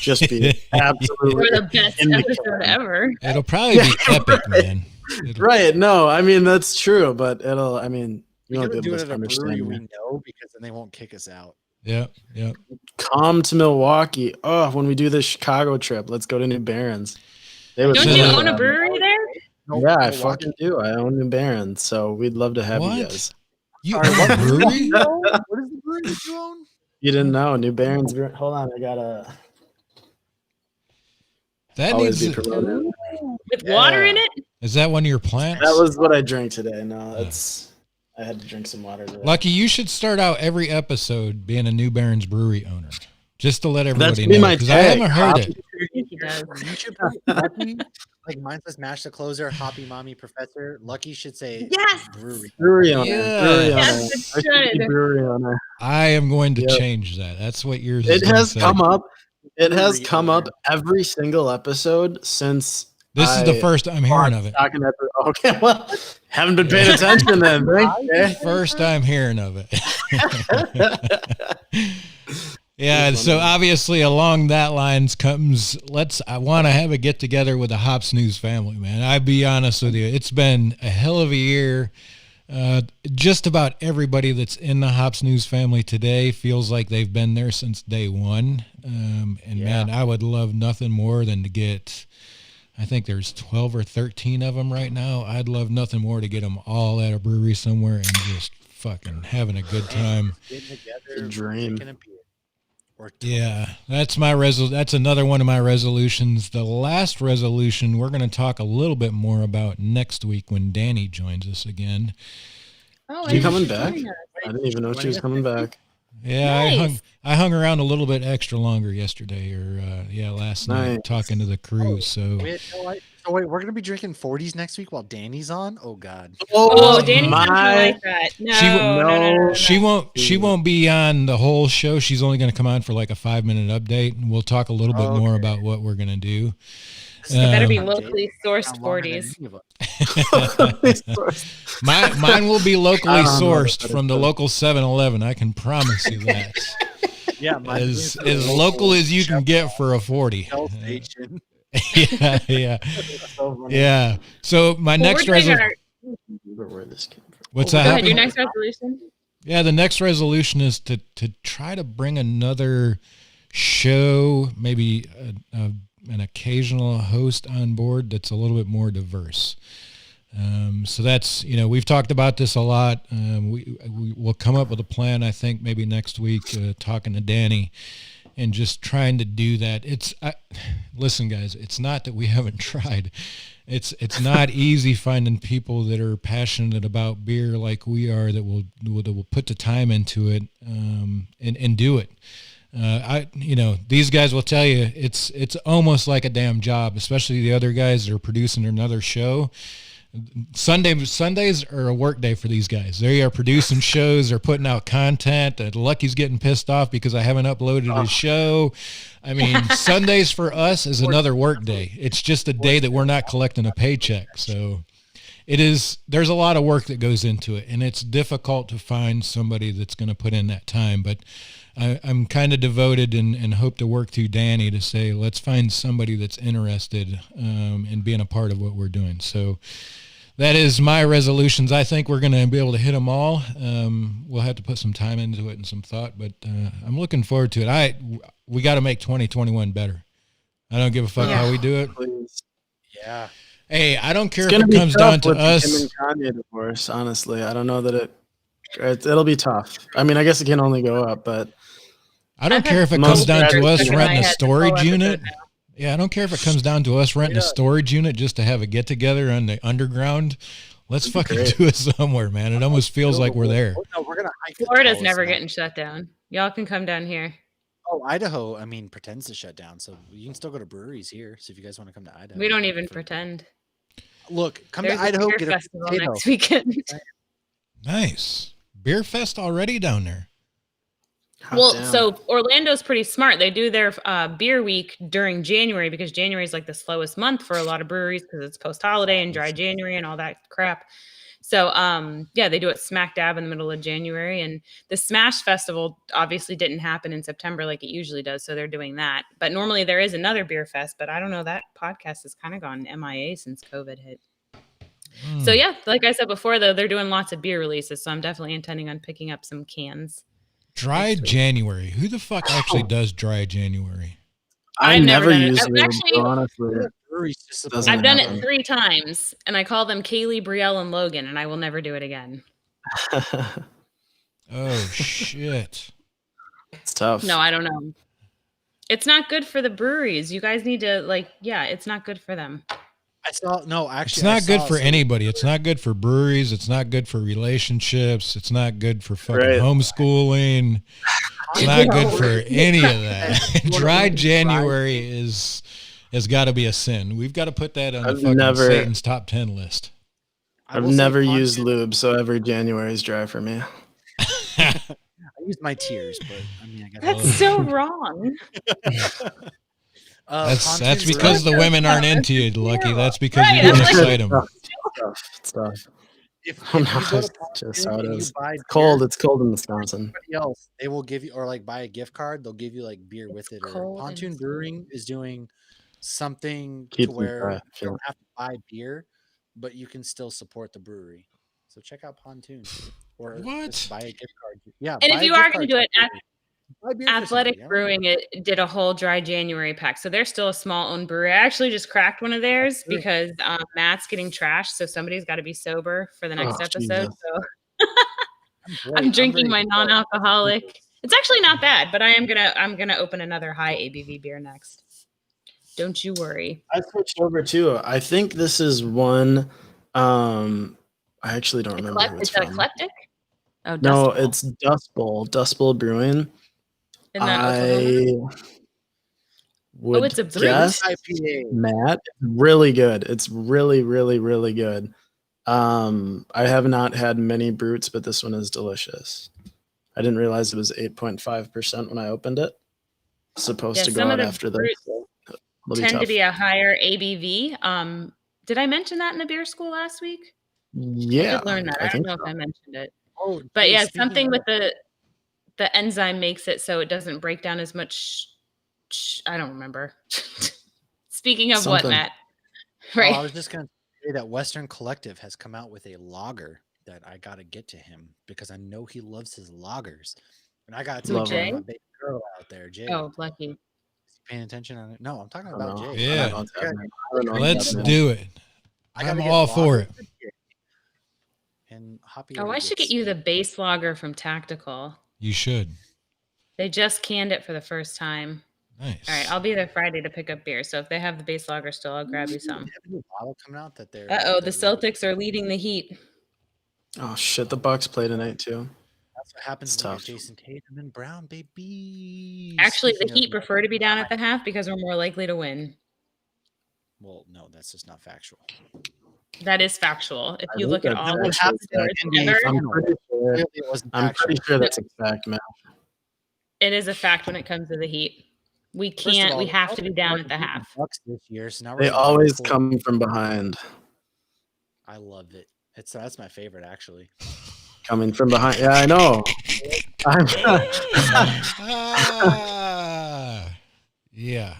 Just be absolutely We're the best in the episode can. ever. It'll probably be epic, man. It'll- right. No, I mean that's true, but it'll. I mean, We you won't be gotta do able it to at a brewery understand. we me. know because then they won't kick us out. Yep. Come to Milwaukee. Oh, when we do the Chicago trip, let's go to New Barons. They would Don't So- you love own to a have brewery there? Nope, Yeah, I Milwaukee. fucking do. I own New Barons, so we'd love to have What? you guys. You Sorry, own what a brewery? What is the brewery that you own? You didn't know New Barons. Hold on, I gotta That always needs. be promoted. With water in Yeah. it? Is that one of your plants? That was what I drank today. No, it's. I had to drink some water today. Lucky. You should start out every episode being a New Barons Brewery owner, just to let everybody gonna be know. my Because I tag. haven't heard it. I think he does. You should put Lucky, like mine says Mash the Closer, Hoppy Mommy Professor. Lucky should say Yes. brewery. Brewery owner. Yeah. Brewery Yes, owner. it I should be should. brewery owner. I am going to Yep. change that. That's what yours. It is gonna has say. come up. It has Brewery come up owner. every single episode since. This is the I- first I'm hearing of it. Talking at the- okay, well, haven't been paying attention then. Thanks, Jay. First I'm hearing of it. Yeah, so obviously along that lines comes, I want to have a get together with the Hops News family, man. I'll be honest with you. It's been a hell of a year. Just about everybody that's in the Hops News family today feels like they've been there since day one. Man, I would love nothing more than to get, I think there's 12 or 13 of them right now. I'd love nothing more to get them all at a brewery somewhere and just fucking having a good time. Getting together, It's a dream. drinking a beer. Or two. Yeah, that's that's another one of my resolutions. The last resolution we're going to talk a little bit more about next week when Danny joins us again. Oh, Are you I coming didn't back? know. I didn't even know she was coming back. Yeah, Nice. I hung around a little bit extra longer yesterday, or last night Nice. talking to the crew. So Wait, we're gonna be drinking 40s next week while Danny's on. Oh God. Oh, Danny's not gonna like that. No, She no, no, no, no. she won't be on the whole show. She's only going to come on for like a 5-minute update, and we'll talk a little bit more about what we're going to do. This is It better be gonna locally sourced sound longer than 40s. any of us. Mine will be locally I don't know what sourced that from is. the local 7-Eleven. I can promise you that. Yeah, as local as you can get for a 40. Shell station. yeah. So my next resolution. Where this came from. What's Go that? ahead, your happening? next resolution. Yeah, the next resolution is to try to bring another show, maybe an occasional host on board that's a little bit more diverse. So that's, we've talked about this a lot. We'll come up with a plan, I think, maybe next week, talking to Danny and just trying to do that. Listen, guys, it's not that we haven't tried. It's not easy finding people that are passionate about beer like we are that will put the time into it and do it. These guys will tell you it's almost like a damn job, especially the other guys that are producing another show. Sundays are a work day for these guys. They are producing shows, they're putting out content. Lucky's getting pissed off because I haven't uploaded his show. I mean, Sundays for us is another work day. It's just a day that we're not collecting a paycheck. So there's a lot of work that goes into it, and it's difficult to find somebody that's going to put in that time. But I'm kind of devoted and hope to work through Danny to say, let's find somebody that's interested in being a part of what we're doing. So that is my resolutions. I think we're going to be able to hit them all. We'll have to put some time into it and some thought, but I'm looking forward to it. We got to make 2021 better. I don't give a fuck how we do it. Please. Yeah. Hey, I don't care It's if gonna it be comes tough down to with the us. Kim and Kanye divorce, honestly. I don't know that it'll be tough. I mean, I guess it can only go up, but I don't I've care had if it most comes down to better us than renting I a had this storage whole unit. episode now. Yeah, I don't care if it comes down to us renting a storage unit just to have a get together on the underground. Let's fucking great. do it somewhere, man. It almost feels like we're there. No, we're gonna hike the Florida's tallest never mountain. getting shut down. Y'all can come down here. Oh, Idaho, I mean, pretends to shut down, so you can still go to breweries here. So if you guys want to come to Idaho, We don't even for- pretend. Look, come There's to Idaho, a beer get a festival potato. next weekend. Nice. Beer fest already down there. hot Well, damn. so Orlando's pretty smart. They do their beer week during January because January is like the slowest month for a lot of breweries because it's post holiday and dry January and all that crap. So, they do it smack dab in the middle of January. And the Smash Festival obviously didn't happen in September like it usually does. So they're doing that. But normally there is another beer fest. But I don't know. That podcast has kind of gone MIA since COVID hit. So, yeah, like I said before, though, they're doing lots of beer releases. So I'm definitely intending on picking up some cans. Dry January. Who the fuck actually does dry January? I I've never never done it. use I've lube, actually- honestly. Breweries just supposed Doesn't I've done happen. it 3 times, and I call them Kaylee, Brielle, and Logan, and I will never do it again. Oh, shit. It's tough. No, I don't know. It's not good for the breweries. You guys need to it's not good for them. I saw no, actually, It's not good for any. anybody. It's not good for breweries. It's not good for relationships. It's not good for fucking Right. homeschooling. It's not good for any of that. Dry January has got to be a sin. We've got to put that on the I've fucking never- Satan's top 10 list. I've never used lube, so every January is dry for me. I use my tears, but I mean, I guess That's so wrong. That's because the women aren't into you, Lucky. That's because Right, you I'm don't like- excite them. It's tough. If Oh, you no, go it's to just Pontoon how it and you is. buy It's cold. beer, It's cold in Wisconsin. everybody else, they will give you, or like buy a gift card, they'll give you like beer with it. Or cold and Pontoon it's Brewing is doing something to Keeps me where fresh. you don't have to buy beer, but you can still support the brewery. So check out Pontoon, or What? just buy a gift card. Yeah, And buy if a you gift are going to card do to it, the brewery. Buy beer for Athletic somebody. I don't know. Brewing it did a whole dry January pack. So they're still a small owned brewery. I actually just cracked one of theirs Good. because Matt's getting trashed. So somebody's got to be sober for the next Oh, episode. Jesus. So I'm drinking my ready to go. non-alcoholic. It's actually not bad, but I'm gonna open another high ABV beer next. Don't you worry. I switched over too. I think this is one. I actually don't remember who it's It's from. eclectic. Oh, Dust No, Bowl. it's Dust Bowl. Dust Bowl Brewing. Isn't that Oklahoma? I would it's a brew. guess IPA. Matt. Really good. It's really, really, really good. I have not had many brutes, but this one is delicious. I didn't realize it was 8.5% when I opened it. Supposed Yeah, to some go of out the after this. brutes So it'll be Tend to tough. be a higher ABV. Did I mention that in the beer school last week? I Yeah, did learn that. I don't think know so. if I mentioned it. Oh, But hey, yeah, speaking something of- with the enzyme makes it so it doesn't break down as much. I don't remember. Speaking of what, Something. Matt? Oh, Right. I was just gonna say that Western Collective has come out with a lager that I gotta get to him because I know he loves his lagers, and I got to Love tell him. my big girl out there, Jay. Oh, lucky. Is he paying attention on it? No, I'm talking I don't about know. Jay. Yeah. I don't know what's happening. I don't know what's Let's happening. do it. I gotta I'm get all for it. lager And Hoppy. Oh, I already should gets get you the steak. base lager from Tactical. You should. They just canned it for the first time. Nice. All right, I'll be there Friday to pick up beer. So if they have the base lager still, I'll grab you some. They have a new bottle coming out that they're. Uh-oh, the they're- Celtics are leading the Heat. Oh shit! The Bucks play tonight too. That's what happens It's when you're tough. Jason Tatum and Brown, baby. Actually, the Speaking Heat of- prefer to be down at the half because we're more likely to win. Well, no, that's just not factual. That is factual. If I you think look at that's all what the happens scores in the together, I'm pretty sure. Clearly, it wasn't I'm factual. pretty sure that's a fact, man. it is a fact when it comes to the Heat. We First of can't. all, We the have to be Celtics down already at the beat half. Bucks this year, so now we're They gonna always pull- come from behind. I love it. That's my favorite, actually. Coming from behind. Yeah, I know. Yeah.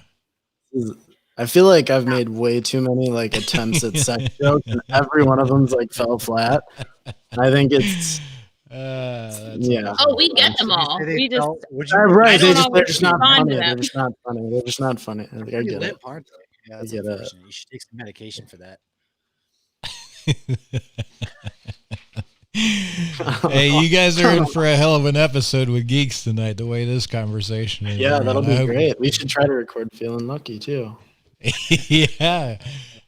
I feel like I've made way too many like attempts at sex jokes, and every one of them's like fell flat. I think it's That's yeah. Oh, we get them all. Say they We just felt- would you Right, I don't they're always just not respond to funny. They're them. just not funny. They're just not funny. Like, I pretty get it. limp, aren't they? Yeah, that's get it. unfortunate. You should take some medication for that. Hey, you guys are in for a hell of an episode with geeks tonight. The way this conversation is. Yeah, that'll I be hope- great. We should try to record Feeling Lucky too. yeah,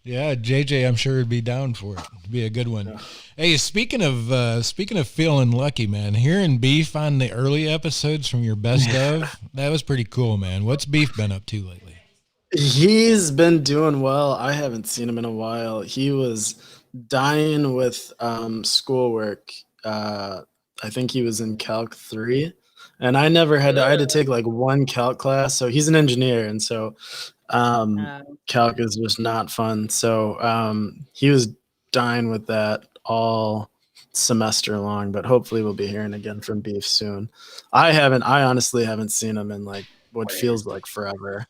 JJ, I'm sure would be down for it. It'd be a good one. Hey, speaking of feeling lucky, man, hearing Beef on the early episodes from your best of, that was pretty cool, man. What's Beef been up to lately? He's been doing well. I haven't seen him in a while. He was dying with schoolwork. I think he was in Calc 3. And I never had to, I had to take like one calc class. So he's an engineer, and so calc is just not fun. So he was dying with that all semester long, but hopefully we'll be hearing again from Beef soon. I honestly haven't seen him in like what feels like forever,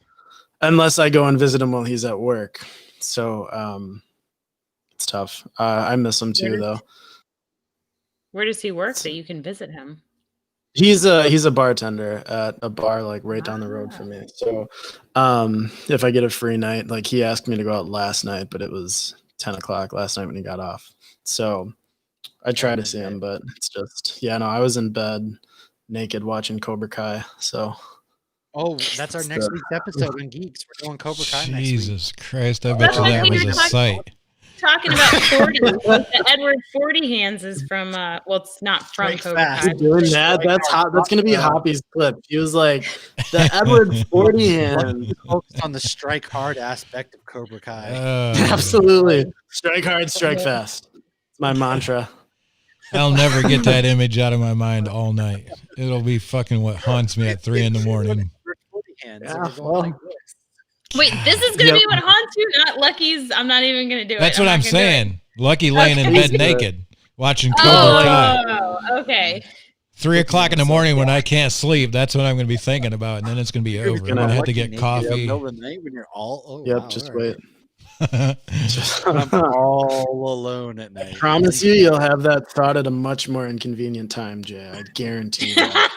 unless I go and visit him while he's at work. So it's tough. I miss him too, though. Where does he work that you can visit him? He's a bartender at a bar like right down the road from me. So if I get a free night, like he asked me to go out last night, but it was 10 o'clock last night when he got off. So I try to see him, but it's just, yeah, no, I was in bed naked watching Cobra Kai. So Oh, that's our next week's episode in Geeks. We're doing Cobra Kai next week. Jesus Christ, I bet you That's that what was we a were talking sight. Talking about 40. The Edward 40 Hands is from well, it's not from Strike Cobra Fast. Kai. he's doing that. That's hot. That's gonna be Hoppy's clip. He was like the Edward 40 hand. Focused on the strike hard aspect of Cobra Kai. Absolutely. Strike hard, strike fast. It's my mantra. I'll never get that image out of my mind all night. It'll be fucking what haunts me at 3 a.m. We're 40 hands, and Yeah, we're going well. like this. Wait, this is gonna Yep. be what haunts you, not Lucky's. I'm not even gonna do it. That's what not I'm gonna do it. saying. Lucky laying in Okay. bed naked watching Cobra Kai. Oh, okay. 3 o'clock in the morning when I can't sleep. That's what I'm going to be thinking about, and then it's going to be You're over. I'm gonna going to have to lucky get naked in the coffee. middle of the night when you're all. Oh, Yep, wow, just all wait. right. I'm all alone at night. Promise you, you'll have that thought at a much more inconvenient time, Jay. I guarantee that.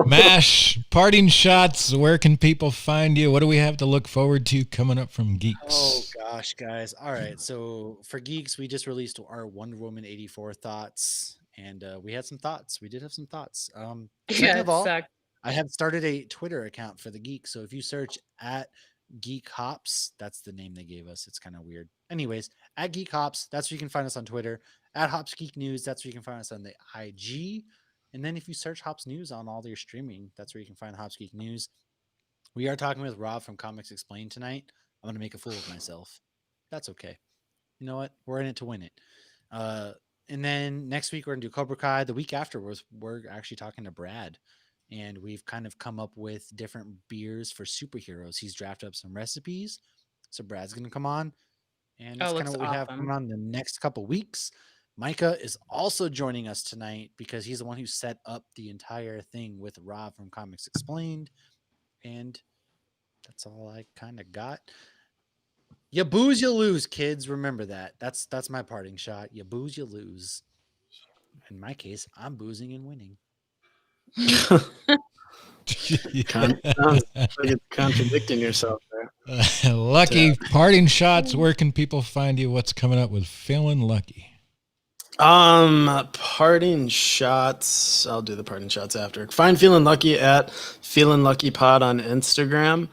Mash, parting shots. Where can people find you? What do we have to look forward to coming up from Geeks? Oh gosh, guys. All right. So for Geeks, we just released our Wonder Woman 84 thoughts, and we had some thoughts. We did have some thoughts. Second Yeah, of it all, sucked. I have started a Twitter account for the Geeks. So if you search at Geek Hops, that's the name they gave us. It's kind of weird. Anyways, at Geek Hops, that's where you can find us on Twitter. At Hops Geek News, that's where you can find us on the IG. And then if you search Hops News on all your streaming, that's where you can find Hops Geek News. We are talking with Rob from Comics Explained tonight. I'm going to make a fool of myself. That's okay. You know what? We're in it to win it. And then next week, we're going to do Cobra Kai. The week after, we're actually talking to Brad. And we've kind of come up with different beers for superheroes. He's drafted up some recipes. So Brad's going to come on. And that's kind of what we have coming on the next couple weeks. Micah is also joining us tonight because he's the one who set up the entire thing with Rob from Comics Explained. And that's all I kind of got. You booze, you lose, kids. Remember that. That's my parting shot. You booze, you lose. In my case, I'm boozing and winning. Sounds like you're contradicting yourself there. Lucky, parting shots. Where can people find you? What's coming up with Feeling Lucky? Parting shots. I'll do the parting shots after. Find Feeling Lucky at Feeling Lucky Pod on Instagram.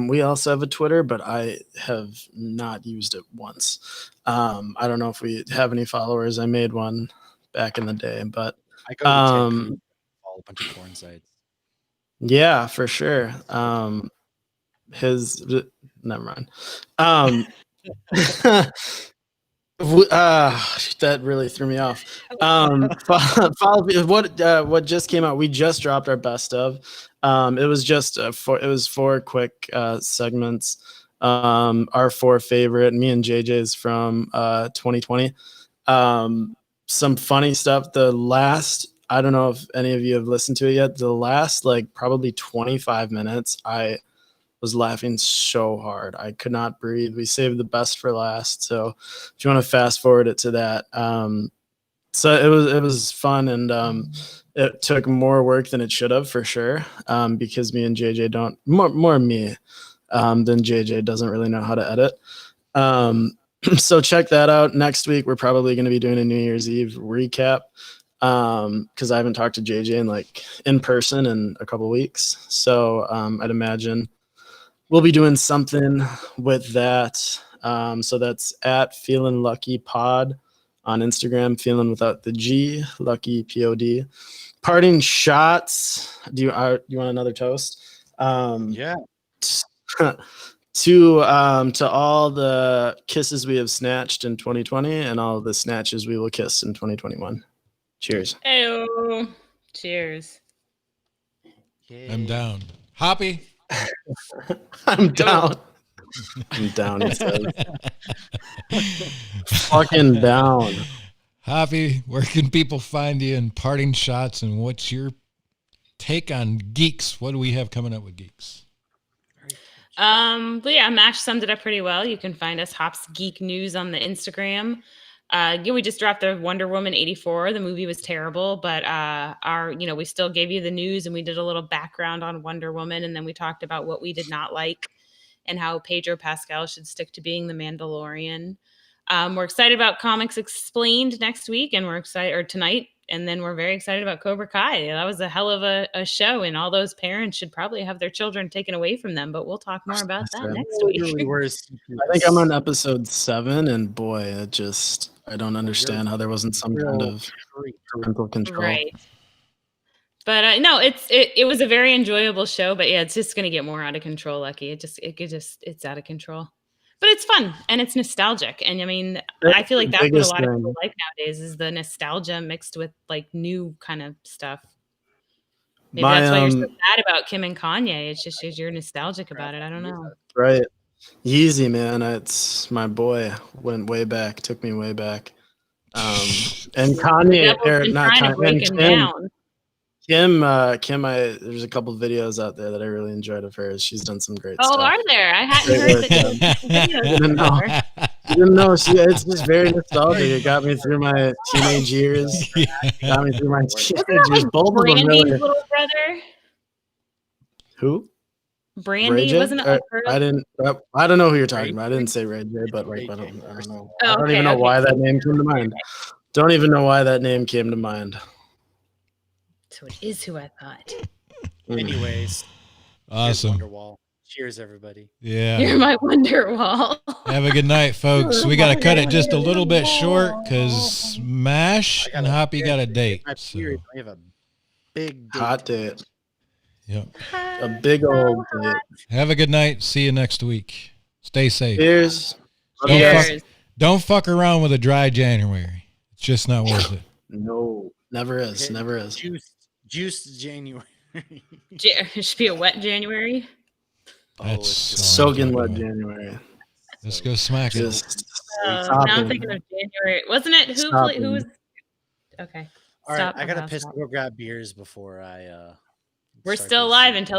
We also have a Twitter, but I have not used it once. I don't know if we have any followers. I made one back in the day, but I go to follow a bunch of porn sites. yeah, for sure. Never mind. That really threw me off. Follow what just came out. We just dropped our best of. It was just four quick segments. Our four favorite, me and JJ's from 2020. Some funny stuff. The last, I don't know if any of you have listened to it yet. The last probably 25 minutes, I was laughing so hard. I could not breathe. We saved the best for last. So if you want to fast forward it to that. So it was fun, and it took more work than it should have for sure. Because me and JJ don't more me than JJ doesn't really know how to edit. So check that out. Next week we're probably going to be doing a New Year's Eve recap. Because I haven't talked to JJ in person in a couple weeks. So I'd imagine we'll be doing something with that. So that's at Feeling Lucky Pod on Instagram, feeling without the G, Lucky POD. Parting shots. Do you want another toast? Yeah. To all the kisses we have snatched in 2020 and all the snatches we will kiss in 2021. Cheers. Ayo. Cheers. Yay. I'm down. Hoppy. I'm down. I'm down. He says. Fucking down. Hoppy, where can people find you in parting shots, and what's your take on Geeks? What do we have coming up with Geeks? But yeah, Mash summed it up pretty well. You can find us Hops Geek News on the Instagram. We just dropped the Wonder Woman 84. The movie was terrible, but we still gave you the news, and we did a little background on Wonder Woman, and then we talked about what we did not like and how Pedro Pascal should stick to being the Mandalorian. We're excited about Comics Explained next week, and we're excited, or tonight, and then we're very excited about Cobra Kai. That was a hell of a show, and all those parents should probably have their children taken away from them, but we'll talk more about that next week. I think I'm on episode 7, and boy, I don't understand how there wasn't some kind of parental control. Right. But no, it was a very enjoyable show, but yeah, it's just going to get more out of control, Lucky. It's out of control. But it's fun and it's nostalgic. And I mean, I feel like that's what a lot of people like nowadays is the nostalgia mixed with new kind of stuff. Maybe that's why you're so sad about Kim and Kanye. It's just you're nostalgic about it. I don't know. Right. Yeezy, man. It's my boy. Went way back. Took me way back. And Kanye, Devil's or been not trying to Kanye, break and him down. Kim, there's a couple videos out there that I really enjoyed of hers. She's done some great Oh, stuff. are there? I hadn't Great heard work, that. Didn't know. Didn't know. It's just very nostalgic. It got me through my teenage years. Got me through my teenage years. Both of them Brandy's really. little brother. Who? Brandy, Ray J? wasn't it like her? I don't know who you're talking Ray about. I didn't say Ray J, but like Ray I J don't first. know. Oh, I don't okay, even know okay. why that name came to mind. Don't even know why that name came to mind. So it is who I thought. Anyways, here's Awesome. Wonderwall. Cheers, everybody. Yeah. You're my Wonderwall. Have a good night, folks. We got to cut it just a little bit short because Mash and Hoppy got a date. My So, period. We have a big date. Hot date. yep. A big old date. Have a good night. See you next week. Stay safe. Cheers. Don't Yes. fuck, don't fuck around with a dry January. It's just not worth it. No, never is. Okay. Never is. Juice January. It should be a wet January. That's Soaking wet January. Let's go smack it. Just Now stop I'm it. thinking of January. Wasn't it? Who Stop played? Who it. was? Okay. All right, Stop. I gotta Okay, piss stop. go grab beers before I We're start still this. alive until